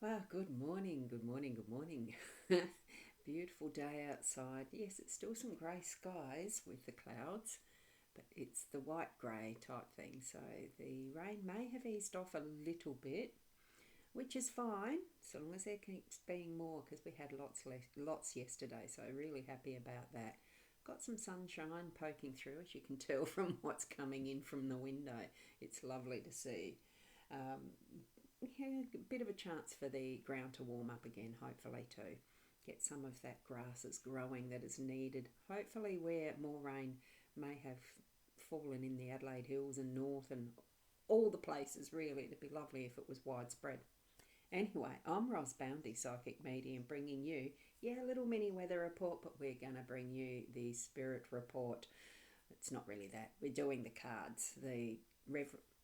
Well, good morning, good morning, good morning. Beautiful day outside. Yes, it's still some grey skies with the clouds, but it's the white grey type thing. So the rain may have eased off a little bit, which is fine, so long as there keeps being more because we had lots yesterday. So really happy about that. Got some sunshine poking through, as you can tell from what's coming in from the window. It's lovely to see. Um, yeah, a bit of a chance for the ground to warm up again, hopefully, too. Get some of that grasses growing that is needed. Hopefully, where more rain may have fallen in the Adelaide Hills and north and all the places, really. It'd be lovely if it was widespread. Anyway, I'm Ross Boundy, Psychic Medium, bringing you, a little mini weather report, but we're going to bring you the spirit report. It's not really that. We're doing the cards, the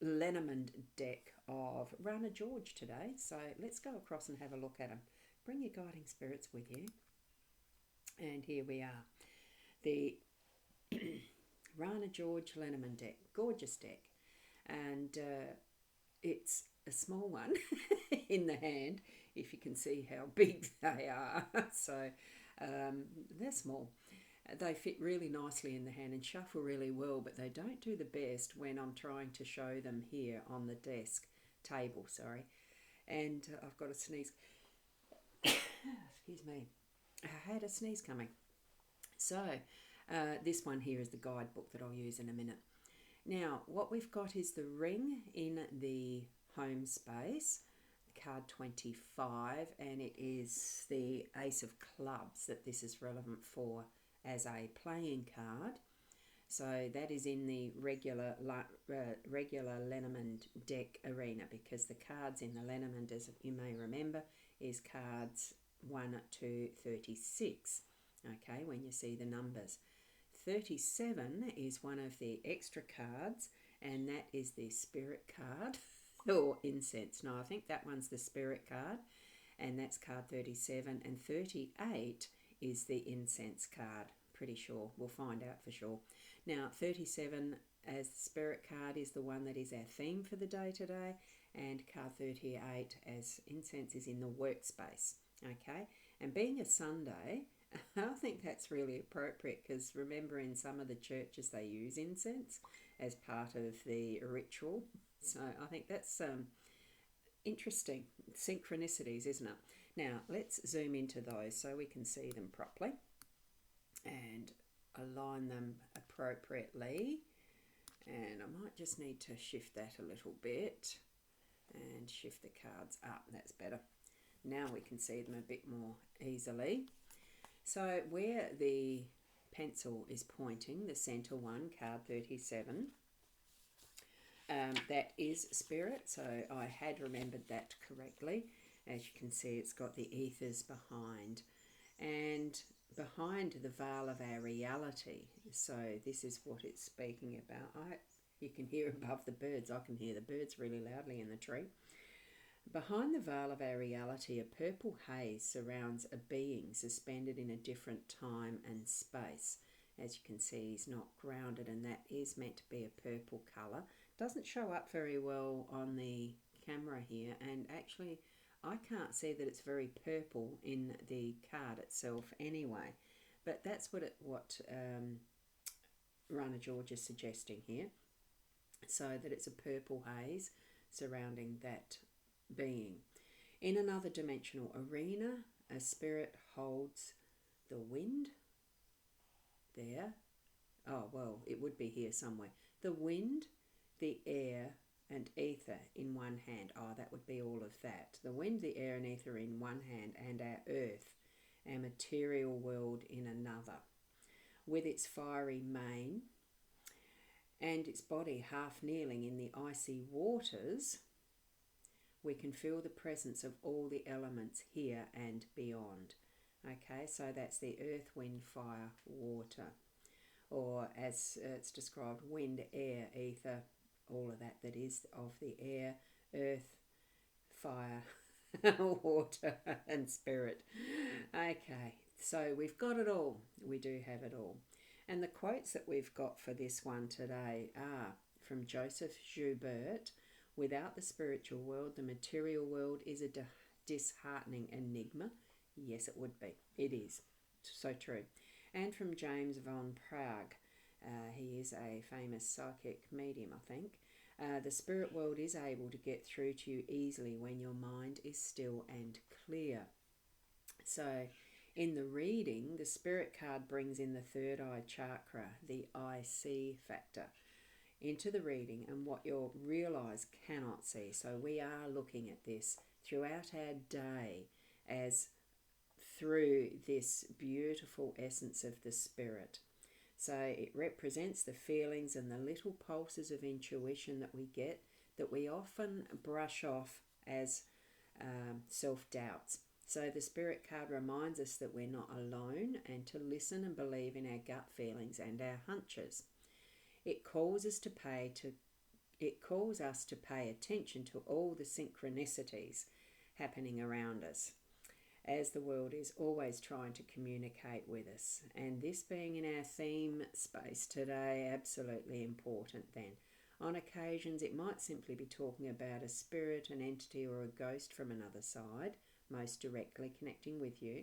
Lenormand deck of Rana George today. So let's go across and have a look at them. Bring your guiding spirits with you. And here we are. The Rana George Lenormand deck. Gorgeous deck. And it's a small one in the hand, if you can see how big they are. So they're small. They fit really nicely in the hand and shuffle really well, but they don't do the best when I'm trying to show them here on the table, sorry. And I've got a sneeze. Excuse me. I had a sneeze coming. So this one here is the guidebook that I'll use in a minute. Now, what we've got is the ring in the home space, card 25, and it is the Ace of Clubs that this is relevant for as a playing card. So that is in the regular Lenormand deck arena, because the cards in the Lenormand, as you may remember, is cards 1 to 36. Okay, when you see the numbers. 37 is one of the extra cards, and that is the spirit card or incense. No, I think that one's the spirit card, and that's card 37, and 38 is the incense card. Pretty sure. We'll find out for sure. Now, 37 as the spirit card is the one that is our theme for the day today, and card 38 as incense is in the workspace. Okay, and being a Sunday, I think that's really appropriate, because remember, in some of the churches they use incense as part of the ritual. So I think that's interesting. Synchronicities, isn't it? Now let's zoom into those so we can see them properly and align them appropriately. And I might just need to shift that a little bit and shift the cards up. That's better. Now we can see them a bit more easily. So where the pencil is pointing, the centre one, card 37, that is spirit. So I had remembered that correctly. As you can see, it's got the ethers behind. And behind the veil of our reality. So this is what it's speaking about. You can hear above the birds. I can hear the birds really loudly in the tree. Behind the veil of our reality, a purple haze surrounds a being suspended in a different time and space. As you can see, he's not grounded, and that is meant to be a purple colour. Doesn't show up very well on the camera here, and actually I can't see that it's very purple in the card itself anyway. But that's what Rana George is suggesting here. So that it's a purple haze surrounding that being. In another dimensional arena, a spirit holds the wind. There. Oh, well, it would be here somewhere. The wind, the air, and ether in one hand. Oh, that would be all of that. The wind, the air, and ether in one hand, and our earth, our material world in another, with its fiery mane and its body half kneeling in the icy waters. We can feel the presence of all the elements here and beyond. Okay, so that's the earth, wind, fire, water. Or as it's described, wind, air, ether, all of that is of the air, earth, fire, water and spirit. Okay, so we've got it all. We do have it all. And the quotes that we've got for this one today are from Joseph Joubert. Without the spiritual world, the material world is a disheartening enigma? Yes, it would be. It is. So true. And from James von Prague, he is a famous psychic medium, I think. The spirit world is able to get through to you easily when your mind is still and clear. So in the reading, the spirit card brings in the third eye chakra, the I see factor, into the reading and what your real eyes cannot see. So we are looking at this throughout our day as through this beautiful essence of the spirit. So it represents the feelings and the little pulses of intuition that we get that we often brush off as self-doubts. So the spirit card reminds us that we're not alone and to listen and believe in our gut feelings and our hunches. It calls us to pay attention to all the synchronicities happening around us, as the world is always trying to communicate with us. And this being in our theme space today, absolutely important then. On occasions, it might simply be talking about a spirit, an entity, or a ghost from another side, most directly connecting with you,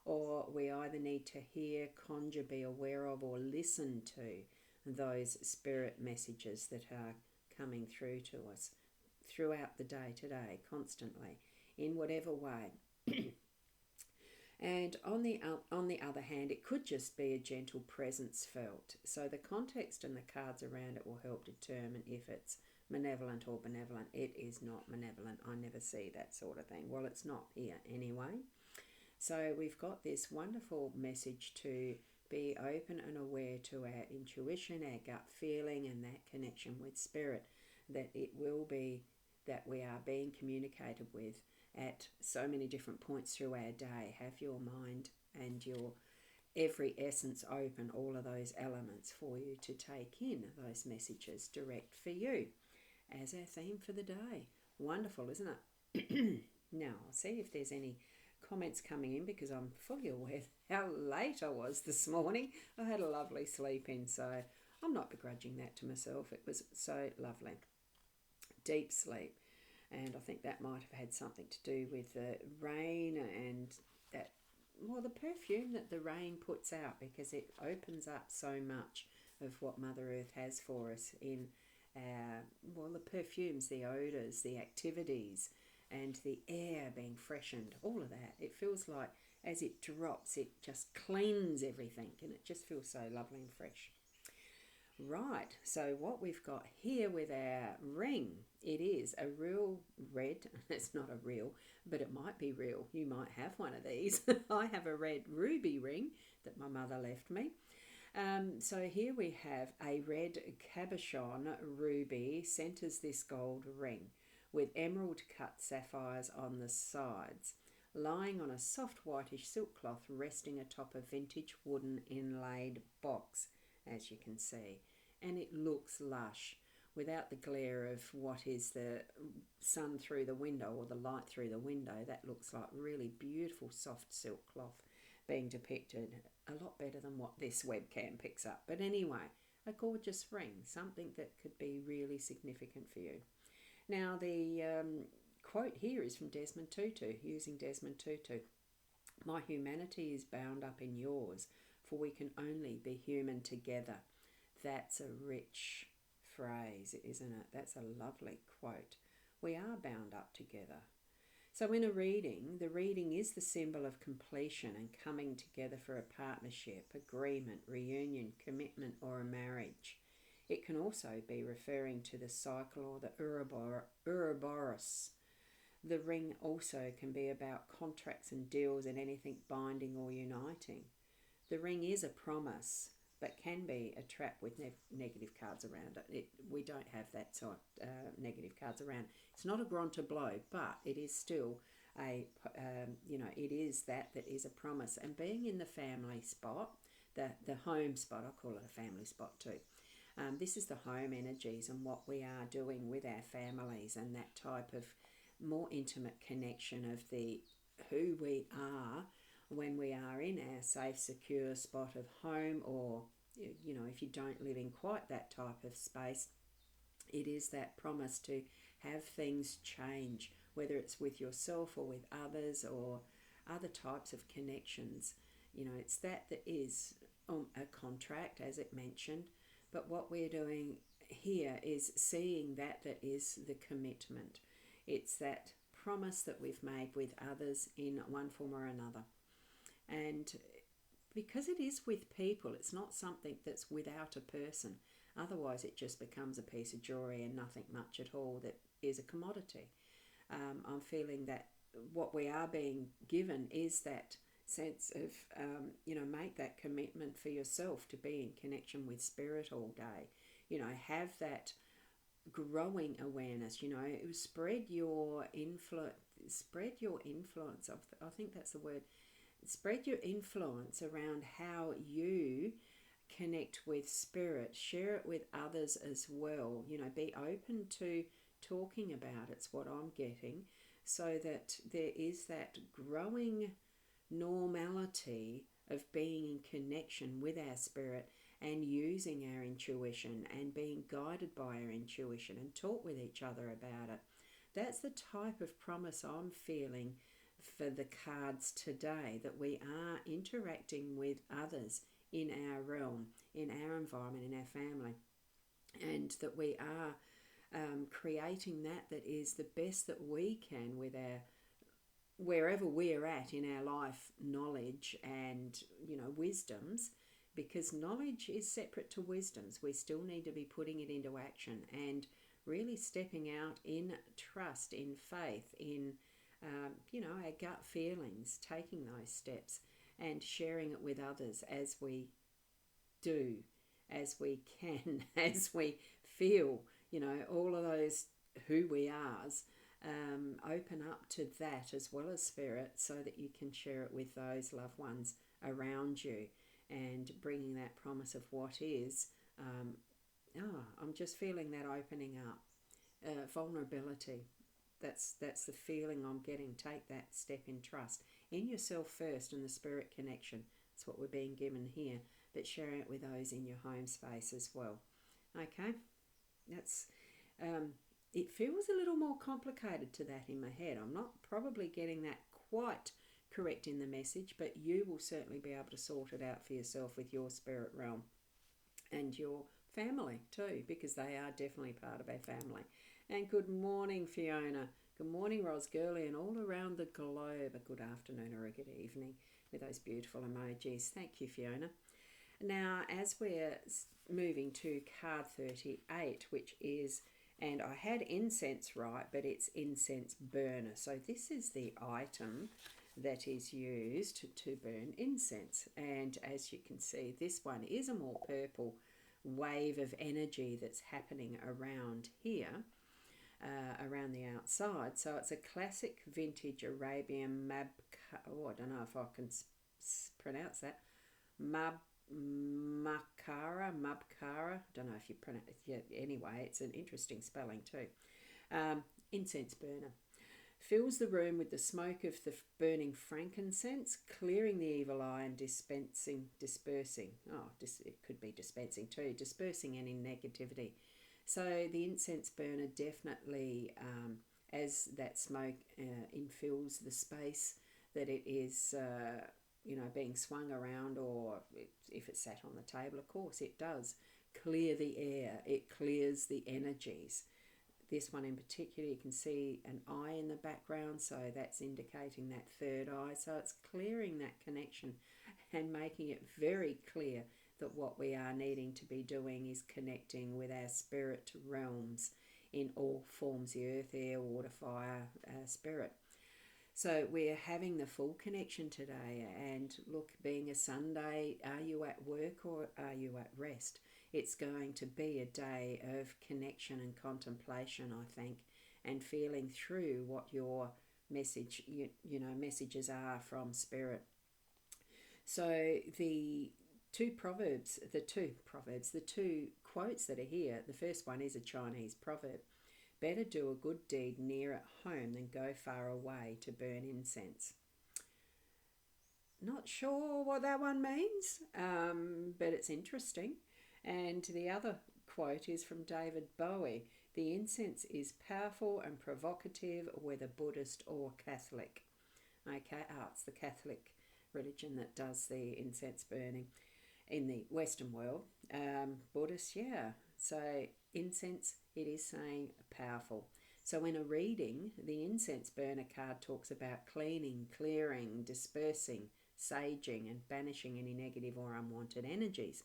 or we either need to hear, conjure, be aware of, or listen to those spirit messages that are coming through to us throughout the day today, constantly, in whatever way. And on the other hand, it could just be a gentle presence felt. So the context and the cards around it will help determine if it's malevolent or benevolent. It is not malevolent. I never see that sort of thing. Well, it's not here anyway. So we've got this wonderful message to be open and aware to our intuition, our gut feeling, and that connection with spirit, that it will be that we are being communicated with at so many different points through our day. Have your mind and your every essence open, all of those elements for you to take in those messages direct for you as our theme for the day. Wonderful, isn't it? Now, I'll see if there's any comments coming in, because I'm fully aware how late I was this morning. I had a lovely sleep in, so I'm not begrudging that to myself. It was so lovely. Deep sleep. And I think that might have had something to do with the rain and that, well, the perfume that the rain puts out, because it opens up so much of what Mother Earth has for us in the perfumes, the odours, the activities, and the air being freshened, all of that. It feels like as it drops, it just cleans everything, and it just feels so lovely and fresh. Right, so what we've got here with our ring, it is a real red. It's not a real, but it might be real. You might have one of these. I have a red ruby ring that my mother left me. So here we have a red cabochon ruby centers this gold ring with emerald cut sapphires on the sides, lying on a soft whitish silk cloth resting atop a vintage wooden inlaid box, as you can see. And it looks lush without the glare of what is the sun through the window or the light through the window. That looks like really beautiful soft silk cloth being depicted, a lot better than what this webcam picks up. But anyway, a gorgeous ring, something that could be really significant for you. Now, the quote here is from Desmond Tutu, using Desmond Tutu. "My humanity is bound up in yours, for we can only be human together." That's a rich phrase, isn't it? That's a lovely quote. We are bound up together. So in a reading, the reading is the symbol of completion and coming together for a partnership, agreement, reunion, commitment, or a marriage. It can also be referring to the cycle or the Ouroboros. The ring also can be about contracts and deals and anything binding or uniting. The ring is a promise, but can be a trap with negative cards around it. We don't have that sort negative cards around. It's not a grand tableau, but it is still it is that is a promise. And being in the family spot, the home spot, I call it a family spot too. This is the home energies and what we are doing with our families and that type of more intimate connection of the who we are when we are in our safe, secure spot of home, or, if you don't live in quite that type of space, it is that promise to have things change whether it's with yourself or with others or other types of connections. It's that is a contract, as it mentioned, but what we're doing here is seeing that is the commitment. It's that promise that we've made with others in one form or another. And because it is with people, it's not something that's without a person. Otherwise, it just becomes a piece of jewellery and nothing much at all that is a commodity. I'm feeling that what we are being given is that sense of, make that commitment for yourself to be in connection with spirit all day. Have that growing awareness. Spread your influence. I think that's the word. Spread your influence around how you connect with spirit. Share it with others as well. Be open to talking about it's what I'm getting, so that there is that growing normality of being in connection with our spirit and using our intuition and being guided by our intuition and talk with each other about it. That's the type of promise I'm feeling for the cards today, that we are interacting with others in our realm, in our environment, in our family, and that we are creating that is the best that we can with our, wherever we're at in our life, knowledge and wisdoms, because knowledge is separate to wisdoms. We still need to be putting it into action and really stepping out in trust, in faith, in our gut feelings, taking those steps and sharing it with others as we do, as we can, as we feel, all of those who we are's. Open up to that as well as spirit, so that you can share it with those loved ones around you and bringing that promise of what is. I'm just feeling that opening up. Vulnerability. That's the feeling I'm getting. Take that step in trust in yourself first, and the spirit connection. That's what we're being given here, but sharing it with those in your home space as well. Okay, that's it feels a little more complicated to that in my head. I'm not probably getting that quite correct in the message, but you will certainly be able to sort it out for yourself with your spirit realm and your family too, because they are definitely part of our family. And good morning, Fiona. Good morning, Ros Gurley, and all around the globe. A good afternoon or a good evening with those beautiful emojis. Thank you, Fiona. Now, as we're moving to card 38, which is, and I had incense right, but it's incense burner. So this is the item that is used to burn incense. And as you can see, this one is a more purple wave of energy that's happening around here, around the outside. So it's a classic vintage Arabian I don't know if I can pronounce that. Mabkara, don't know if you pronounce it. Yeah, anyway, it's an interesting spelling too. Incense burner. Fills the room with the smoke of the burning frankincense, clearing the evil eye and dispersing. It could be dispensing too, dispersing any negativity. So the incense burner definitely, as that smoke infills the space that it is, being swung around, or if it's sat on the table, of course, it does clear the air. It clears the energies. This one in particular, you can see an eye in the background, so that's indicating that third eye. So it's clearing that connection and making it very clear that what we are needing to be doing is connecting with our spirit realms in all forms, the earth, air, water, fire, spirit. So we're having the full connection today, and look, being a Sunday, are you at work or are you at rest? It's going to be a day of connection and contemplation, I think, and feeling through what your messages are from spirit. So the two quotes that are here, the first one is a Chinese proverb. Better do a good deed near at home than go far away to burn incense. Not sure what that one means, but it's interesting. And the other quote is from David Bowie. The incense is powerful and provocative, whether Buddhist or Catholic. Okay, it's the Catholic religion that does the incense burning in the Western world. Buddhist, yeah. So incense, it is saying powerful. So in a reading, the incense burner card talks about cleaning, clearing, dispersing, saging, and banishing any negative or unwanted energies.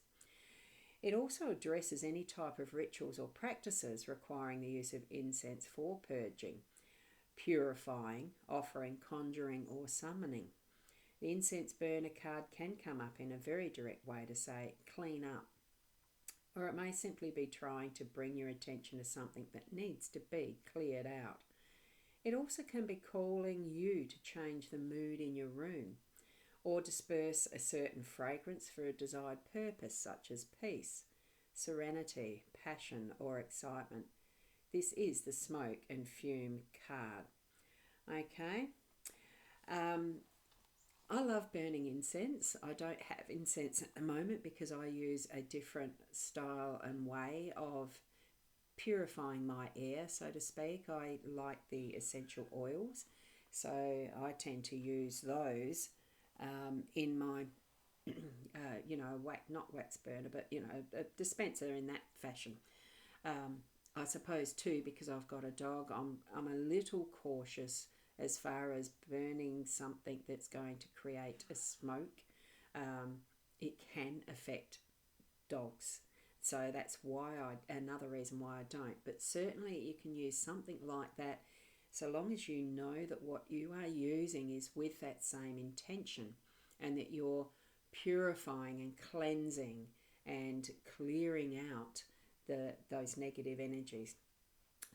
It also addresses any type of rituals or practices requiring the use of incense for purging, purifying, offering, conjuring, or summoning. The incense burner card can come up in a very direct way to say, clean up. Or it may simply be trying to bring your attention to something that needs to be cleared out. It also can be calling you to change the mood in your room or disperse a certain fragrance for a desired purpose, such as peace, serenity, passion, or excitement. This is the smoke and fume card. Okay. I love burning incense. I don't have incense at the moment because I use a different style and way of purifying my air, so to speak. I like the essential oils, so I tend to use those in my, not wax burner, but, a dispenser in that fashion. I suppose too, because I've got a dog, I'm a little cautious as far as burning something that's going to create a smoke. It can affect dogs. So that's another reason why I don't. But certainly you can use something like that so long as you know that what you are using is with that same intention and that you're purifying and cleansing and clearing out those negative energies.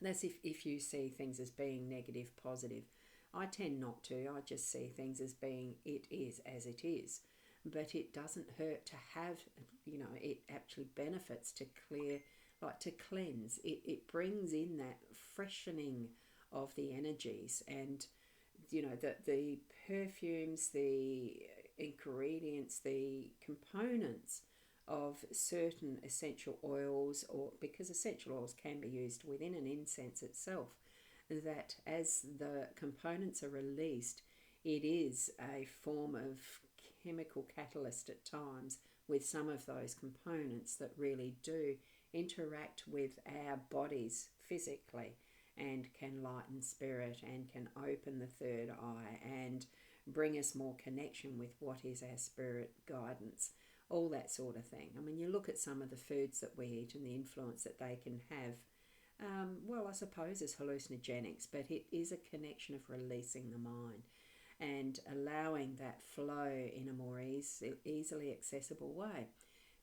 That's if you see things as being negative, positive. I tend not to. I just see things as being it is as it is. But it doesn't hurt to have, it actually benefits to clear, like to cleanse. It brings in that freshening of the energies and, the perfumes, the ingredients, the components of certain essential oils, or because essential oils can be used within an incense itself, that as the components are released, it is a form of chemical catalyst at times with some of those components that really do interact with our bodies physically and can lighten spirit and can open the third eye and bring us more connection with what is our spirit guidance, all that sort of thing. I mean, you look at some of the foods that we eat and the influence that they can have. I suppose as hallucinogenics, but it is a connection of releasing the mind and allowing that flow in a more easily accessible way.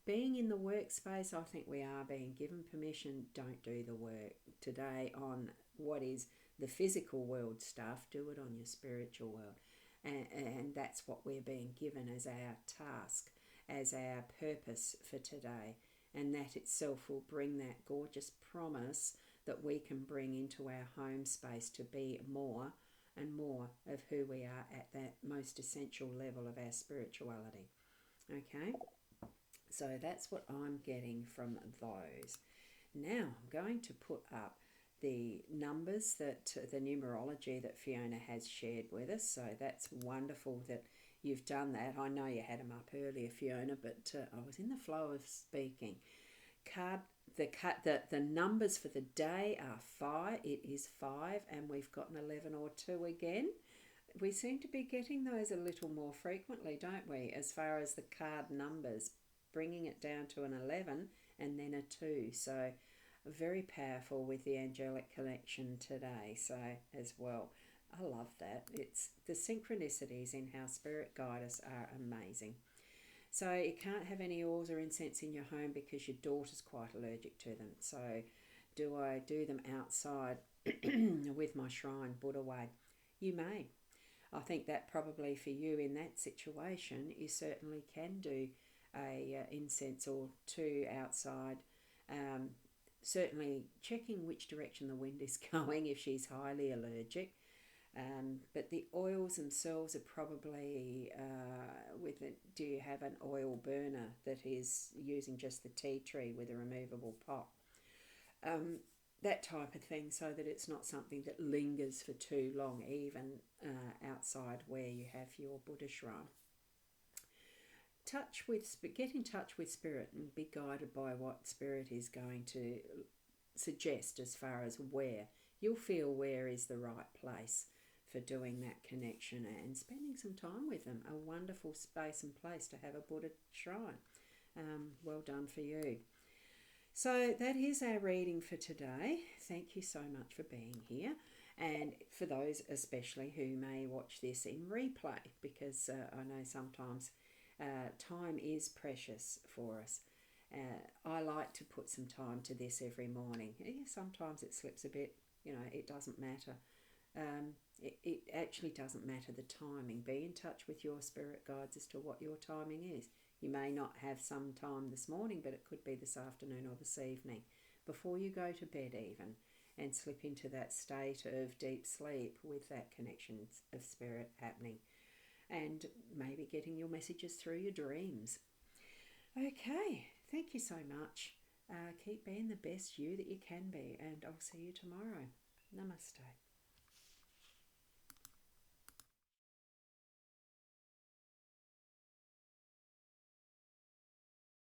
Being in the workspace, I think we are being given permission. Don't do the work today on what is the physical world stuff. Do it on your spiritual world. And that's what we're being given as our task, as our purpose for today. And that itself will bring that gorgeous promise that we can bring into our home space to be more and more of who we are at that most essential level of our spirituality. Okay, so that's what I'm getting from those. Now I'm going to put up the numbers, that the numerology that Fiona has shared with us. So that's wonderful that you've done that. I know you had them up earlier, Fiona, but I was in the flow of speaking. The numbers for the day are 5. It is 5, and we've got an 11 or 2 again. We seem to be getting those a little more frequently, don't we, as far as the card numbers, bringing it down to an 11 and then a 2. So very powerful with the angelic connection today, so as well. I love that. It's the synchronicities in how spirit guide us are amazing. So you can't have any oils or incense in your home because your daughter's quite allergic to them. So do I do them outside with my shrine Buddha way? You may. I think that probably for you in that situation, you certainly can do a incense or 2 outside. Certainly checking which direction the wind is going if she's highly allergic. But the oils themselves are probably do you have an oil burner that is using just the tea tree with a removable pot? that type of thing, so that it's not something that lingers for too long, even outside where you have your Buddha shrine. Get in touch with spirit and be guided by what spirit is going to suggest as far as where. You'll feel where is the right place for doing that connection and spending some time with them. A wonderful space and place to have a Buddha shrine. Well done for you. So that is our reading for today. Thank you so much for being here. And for those especially who may watch this in replay, because I know sometimes time is precious for us. I like to put some time to this every morning. Sometimes it slips a bit, it doesn't matter. It actually doesn't matter the timing. Be in touch with your spirit guides as to what your timing is. You may not have some time this morning, but it could be this afternoon or this evening, before you go to bed even, and slip into that state of deep sleep with that connection of spirit happening, and maybe getting your messages through your dreams. Okay, thank you so much. Keep being the best you that you can be, and I'll see you tomorrow. Namaste.